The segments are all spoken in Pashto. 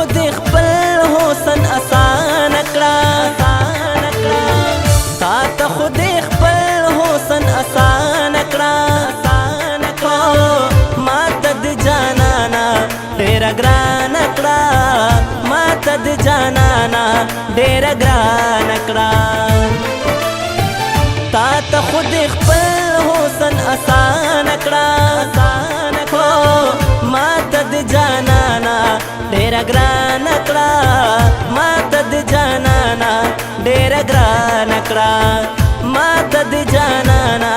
خود خپل حسن آسان کړه تا ته خود خپل حسن آسان کړه ما ته د جانانا ډېر ګران کړه ما ته د جانانا ډېر ګران کړه تا ته خود خپل حسن آسان کړه ما ته د جانانا ډېر ګران کړه ما ته د جانانا ډېر ګران کړه ما ته د جانانا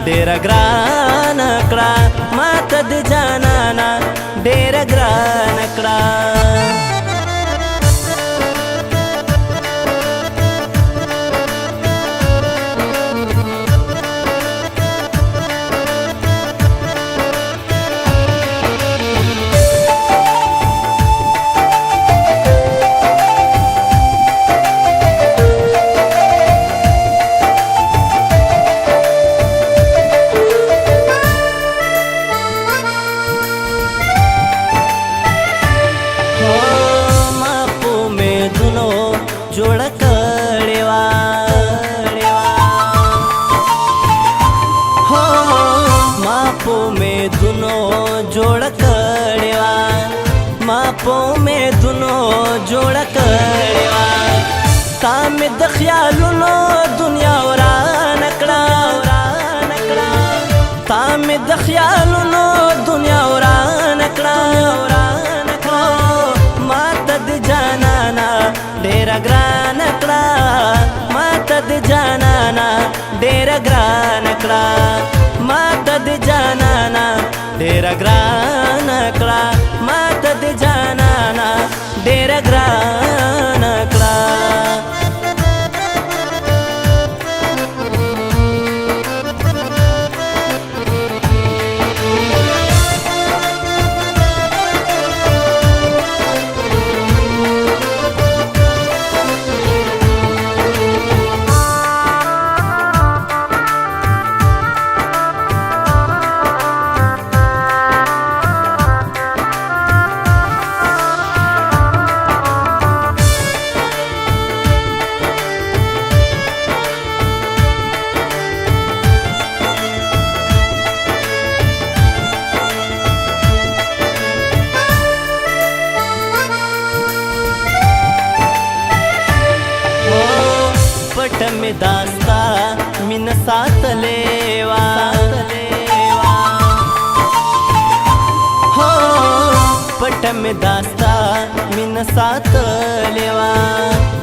ډېر ګران کړه ما ته د جانانا ډېر ګران کړه جوړ کړې وا هو ما په مې دونو جوړ کړې وا ما په مې دونو جوړ کړې وا تا مې د خیالونو دنیا وران کړه تا مې د خیالونو دنیا وران کړه ما ته د جانانا ډېر ګران کړه ما ته د جانانا ډېر ګران کړه ما ته د جانانا ډېر ګران کړه ما ته د جانانا ډېر ګران کړه پټ می داستا مین ساتلې وا هو پټ می داستا مین ساتلې وا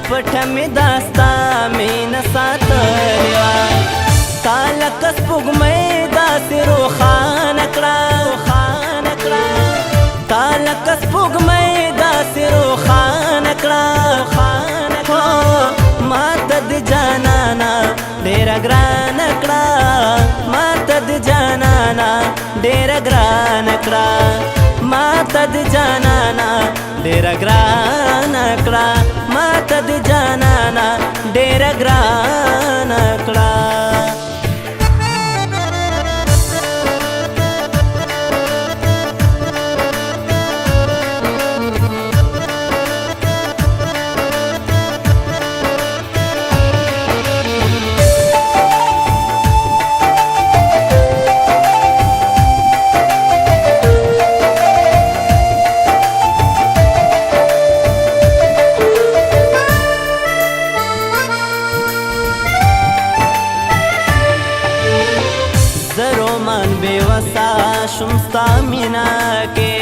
پټ می داستا مین ساتلې وا تال کس پګمې داسې روخان کړه تال کس پګمې داسې روخان کړه ما ته د جانانا ډېر ګران کړه ما ته د جانانا ډېر ګران کړه ما ته د جانانا ډېر ګران کړه ما ته د جانانا ډېر ګران کړه زرومان بیوسا شمستا مینا کې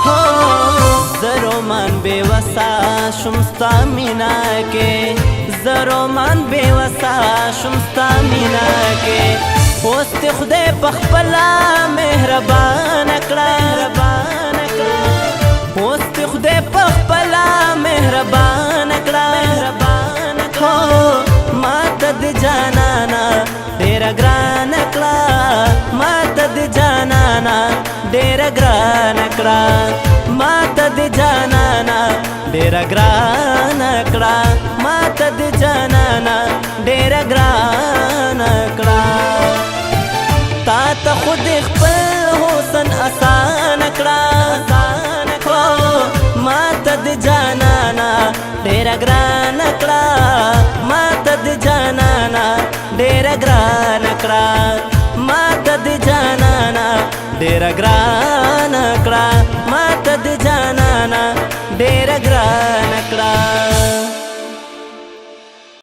هو زرومان بیوسا شمستا مینا کې زرومان بیوسا شمستا مینا کې اوس ته خدای په خپل مهربان کړه اوس ته خدای په خپل مهربان کړه ما ته د جانانا ډېر ګران کړه ما ته د جانانا ډېر ګران کړه ما ته د جانانا ډېر ګران کړه ما ته د جانانا ډېر ګران کړه تا ته خود خپل حسن آسان کړه کړه ماته د جانانا ډېره ګرانه کړه ماته د جانانا ډېره ګرانه